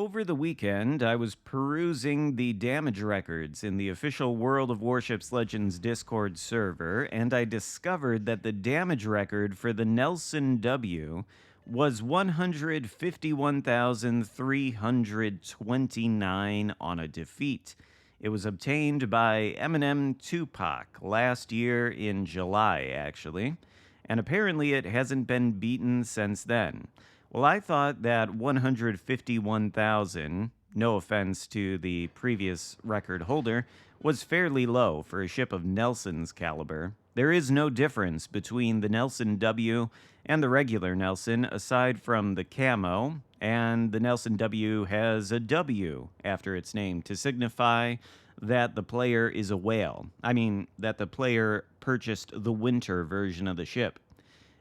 Over the weekend, I was perusing the damage records in the official World of Warships Legends Discord server, and I discovered that the damage record for the Nelson W was 151,329 on a defeat. It was obtained by Eminem Tupac last year in July, actually, and apparently it hasn't been beaten since then. Well, I thought that 151,000, no offense to the previous record holder, was fairly low for a ship of Nelson's caliber. There is no difference between the Nelson W and the regular Nelson aside from the camo, and the Nelson W has a W after its name to signify that the player is a whale. I mean, that the player purchased the winter version of the ship.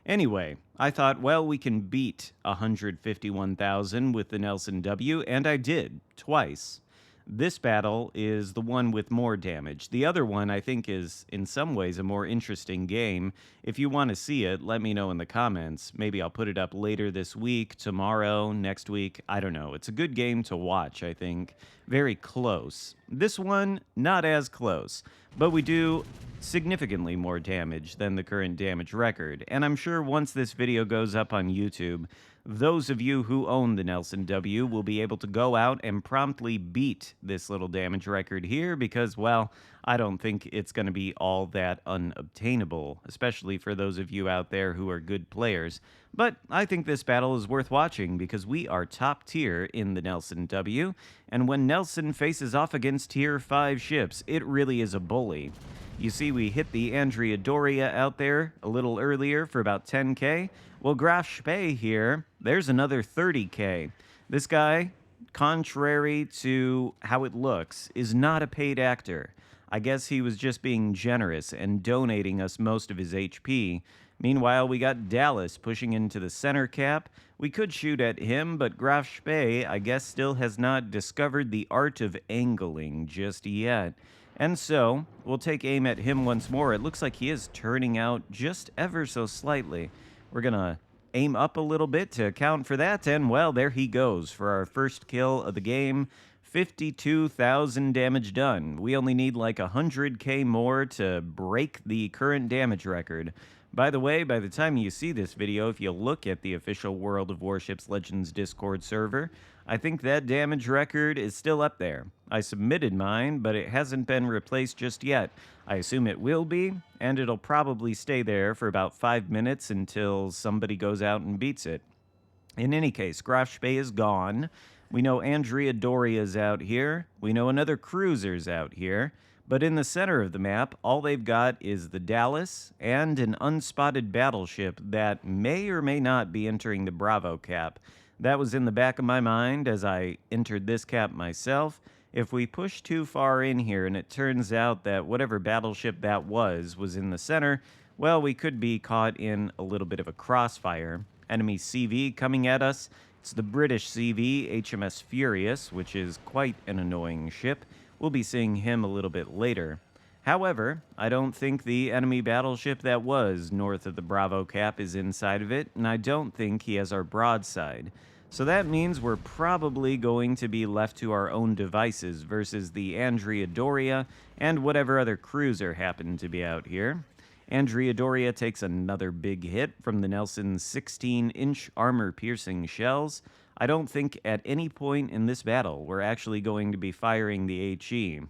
Anyway, I thought, well, we can beat 151,000 with the Nelson W, and I did, twice. This battle is the one with more damage. The other one, I think, is in some ways a more interesting game. If you want to see it, let me know in the comments. Maybe I'll put it up later this week, tomorrow, next week. I don't know. It's a good game to watch, I think. Very close. This one, not as close. But we do significantly more damage than the current damage record. And I'm sure once this video goes up on YouTube, those of you who own the Nelson W will be able to go out and promptly beat this little damage record here because, well, I don't think it's going to be all that unobtainable, especially for those of you out there who are good players. But I think this battle is worth watching because we are top tier in the Nelson W, and when Nelson faces off against tier 5 ships, it really is a bully. You see, we hit the Andrea Doria out there a little earlier for about 10k. Well, Graf Spee here, there's another 30k. This guy, contrary to how it looks, is not a paid actor. I guess he was just being generous and donating us most of his HP. Meanwhile, we got Dallas pushing into the center cap. We could shoot at him, but Graf Spee, I guess, still has not discovered the art of angling just yet. And so, we'll take aim at him once more. It looks like he is turning out just ever so slightly. We're gonna aim up a little bit to account for that, and well, there he goes for our first kill of the game. 52,000 damage done. We only need like 100k more to break the current damage record. By the way, by the time you see this video, if you look at the official World of Warships Legends Discord server, I think that damage record is still up there. I submitted mine, but it hasn't been replaced just yet. I assume it will be, and it'll probably stay there for about 5 minutes until somebody goes out and beats it. In any case, Graf Spee is gone. We know Andrea Doria's out here. We know another cruiser's out here. But in the center of the map, all they've got is the Dallas and an unspotted battleship that may or may not be entering the Bravo cap. That was in the back of my mind as I entered this cap myself. If we push too far in here and it turns out that whatever battleship that was in the center, well, we could be caught in a little bit of a crossfire. Enemy CV coming at us. It's the British CV, HMS Furious, which is quite an annoying ship. We'll be seeing him a little bit later. However, I don't think the enemy battleship that was north of the Bravo cap is inside of it, and I don't think he has our broadside. So that means we're probably going to be left to our own devices versus the Andrea Doria and whatever other cruiser happened to be out here. Andrea Doria takes another big hit from the Nelson's 16-inch armor-piercing shells. I don't think at any point in this battle we're actually going to be firing the HE.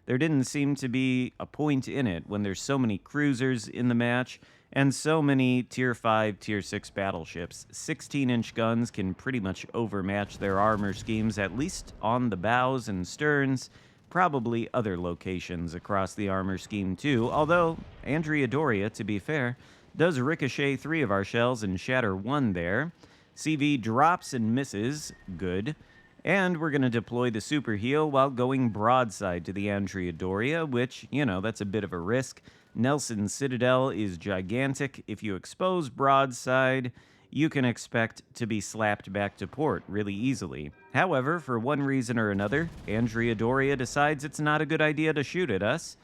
There didn't seem to be a point in it when there's so many cruisers in the match and so many Tier 5, Tier 6 battleships. 16-inch guns can pretty much overmatch their armor schemes, at least on the bows and sterns. Probably other locations across the armor scheme too, although Andrea Doria, to be fair, does ricochet 3 of our shells and shatter 1 there. CV drops and misses, good. And we're going to deploy the super heal while going broadside to the Andrea Doria, which, you know, that's a bit of a risk. Nelson's Citadel is gigantic. If you expose broadside, you can expect to be slapped back to port really easily. However, for one reason or another, Andrea Doria decides it's not a good idea to shoot at us,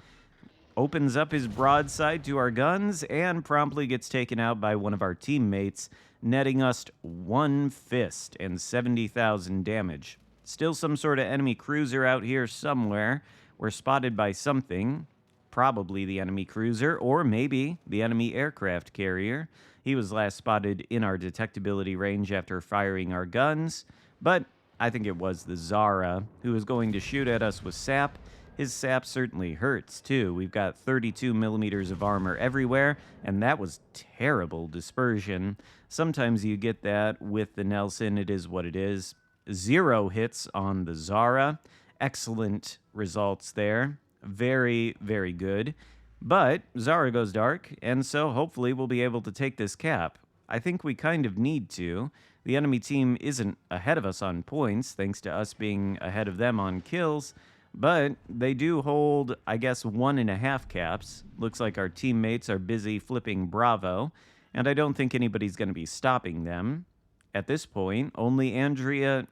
opens up his broadside to our guns, and promptly gets taken out by one of our teammates, netting us 1 fist and 70,000 damage. Still some sort of enemy cruiser out here somewhere. We're spotted by something, probably the enemy cruiser, or maybe the enemy aircraft carrier. He was last spotted in our detectability range after firing our guns, but I think it was the Zara who was going to shoot at us with sap. His sap certainly hurts, too. We've got 32 millimeters of armor everywhere, and that was terrible dispersion. Sometimes you get that with the Nelson. It is what it is. 0 hits on the Zara. Excellent results there. Very, very good. But Zara goes dark, and so hopefully we'll be able to take this cap. I think we kind of need to. The enemy team isn't ahead of us on points, thanks to us being ahead of them on kills, but they do hold, I guess, 1.5 caps. Looks like our teammates are busy flipping Bravo, and I don't think anybody's going to be stopping them. At this point, only Doria,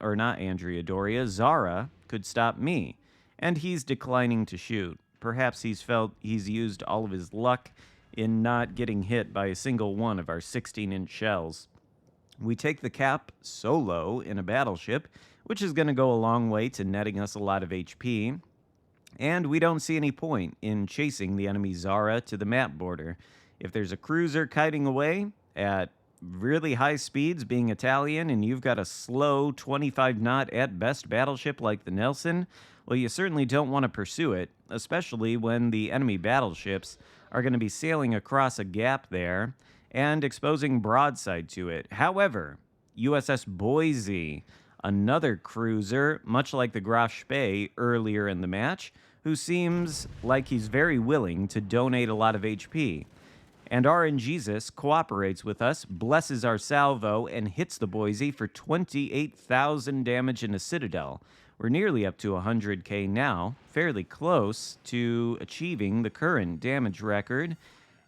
Zara could stop me, and he's declining to shoot. Perhaps he's felt he's used all of his luck in not getting hit by a single one of our 16-inch shells. We take the cap solo in a battleship, which is going to go a long way to netting us a lot of HP, and we don't see any point in chasing the enemy Zara to the map border. If there's a cruiser kiting away at really high speeds, being Italian, and you've got a slow 25-knot at best battleship like the Nelson, well, you certainly don't want to pursue it, especially when the enemy battleships are going to be sailing across a gap there and exposing broadside to it. However, USS Boise, another cruiser, much like the Graf Spee earlier in the match, who seems like he's very willing to donate a lot of HP. And RNGesus cooperates with us, blesses our salvo, and hits the Boise for 28,000 damage in a Citadel. We're nearly up to 100k now, fairly close to achieving the current damage record,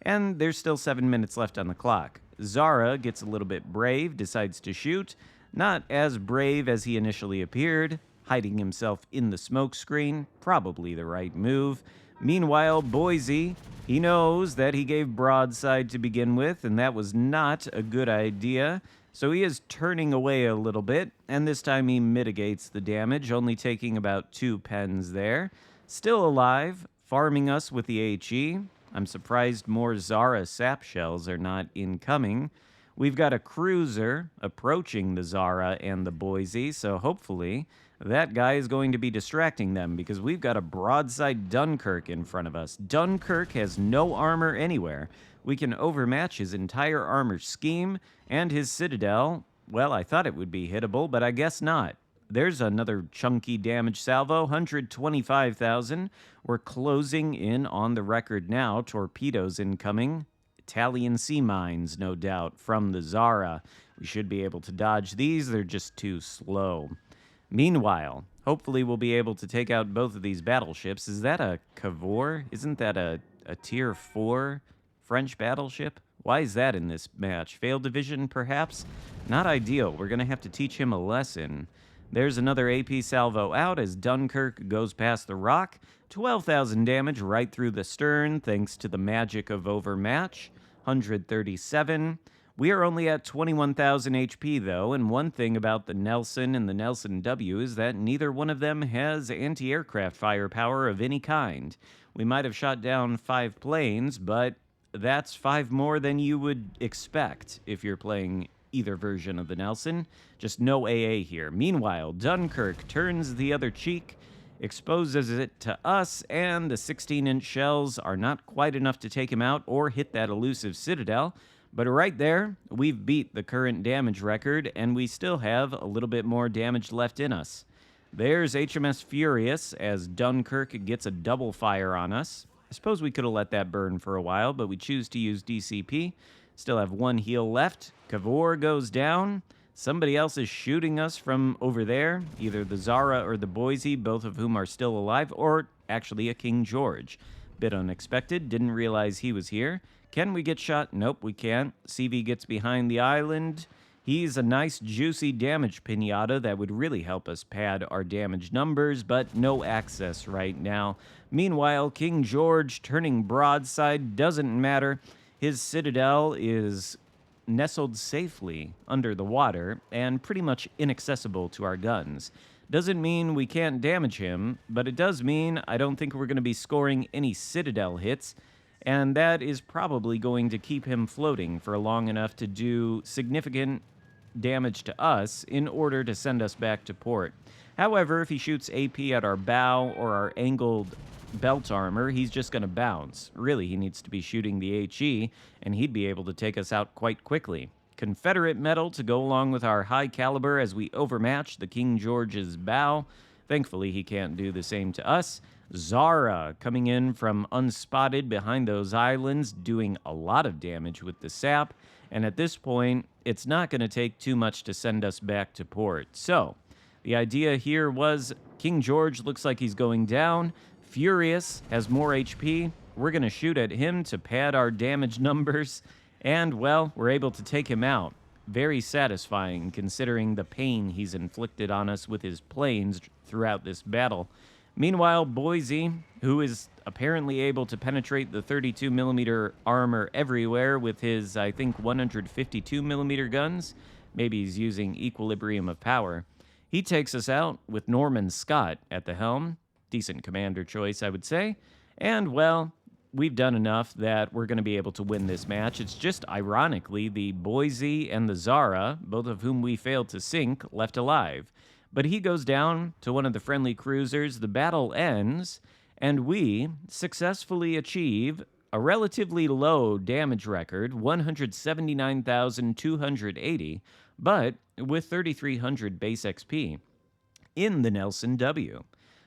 and there's still 7 minutes left on the clock. Zara gets a little bit brave, decides to shoot, not as brave as he initially appeared, hiding himself in the smoke screen, probably the right move. Meanwhile, Boise, he knows that he gave broadside to begin with, and that was not a good idea. So he is turning away a little bit, and this time he mitigates the damage, only taking about 2 pens there. Still alive, farming us with the HE. I'm surprised more Zara sap shells are not incoming. We've got a cruiser approaching the Zara and the Boise, so hopefully that guy is going to be distracting them because we've got a broadside Dunkirk in front of us. Dunkirk has no armor anywhere. We can overmatch his entire armor scheme, and his Citadel, well, I thought it would be hittable, but I guess not. There's another chunky damage salvo, 125,000. We're closing in on the record now. Torpedoes incoming. Italian sea mines, no doubt, from the Zara. We should be able to dodge these. They're just too slow. Meanwhile, hopefully we'll be able to take out both of these battleships. Is that a Cavour? Isn't that a Tier 4 French battleship? Why is that in this match? Failed division, perhaps? Not ideal. We're going to have to teach him a lesson. There's another AP salvo out as Dunkirk goes past the rock. 12,000 damage right through the stern, thanks to the magic of overmatch. 137. We are only at 21,000 HP, though, and one thing about the Nelson and the Nelson W is that neither one of them has anti-aircraft firepower of any kind. We might have shot down 5 planes, but that's 5 more than you would expect if you're playing either version of the Nelson. Just no AA here. Meanwhile, Dunkirk turns the other cheek, exposes it to us, and the 16-inch shells are not quite enough to take him out or hit that elusive Citadel. But right there, we've beat the current damage record, and we still have a little bit more damage left in us. There's HMS Furious as Dunkirk gets a double fire on us. I suppose we could have let that burn for a while, but we choose to use DCP. Still have 1 heal left. Cavour goes down. Somebody else is shooting us from over there, either the Zara or the Boise, both of whom are still alive, or actually a King George. Bit unexpected, didn't realize he was here. Can we get shot? Nope, we can't. CV gets behind the island. He's a nice, juicy damage pinata that would really help us pad our damage numbers, but no access right now. Meanwhile, King George turning broadside doesn't matter. His Citadel is nestled safely under the water and pretty much inaccessible to our guns. Doesn't mean we can't damage him, but it does mean I don't think we're going to be scoring any Citadel hits, and that is probably going to keep him floating for long enough to do significant damage to us in order to send us back to port. However, if he shoots AP at our bow or our angled belt armor, he's just going to bounce. Really, he needs to be shooting the HE, and he'd be able to take us out quite quickly. Confederate metal to go along with our high caliber as we overmatch the King George's bow. Thankfully, he can't do the same to us. Zara coming in from unspotted behind those islands, doing a lot of damage with the sap. And at this point, it's not going to take too much to send us back to port. So, the idea here was King George looks like he's going down. Furious has more HP. We're going to shoot at him to pad our damage numbers. And, well, we're able to take him out. Very satisfying, considering the pain he's inflicted on us with his planes throughout this battle. Meanwhile, Boise, who is apparently able to penetrate the 32mm armor everywhere with his, I think, 152mm guns, maybe he's using equilibrium of power, he takes us out with Norman Scott at the helm. Decent commander choice, I would say. And, well, we've done enough that we're going to be able to win this match. It's just, ironically, the Boise and the Zara, both of whom we failed to sink, left alive. But he goes down to one of the friendly cruisers, the battle ends, and we successfully achieve a relatively low damage record, 179,280, but with 3,300 base XP in the Nelson W.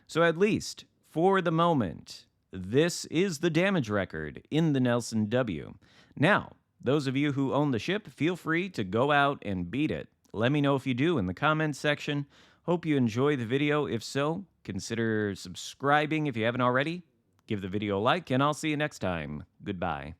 So at least, for the moment, this is the damage record in the Nelson W. Now, those of you who own the ship, feel free to go out and beat it. Let me know if you do in the comments section. Hope you enjoy the video. If so, consider subscribing if you haven't already. Give the video a like, and I'll see you next time. Goodbye.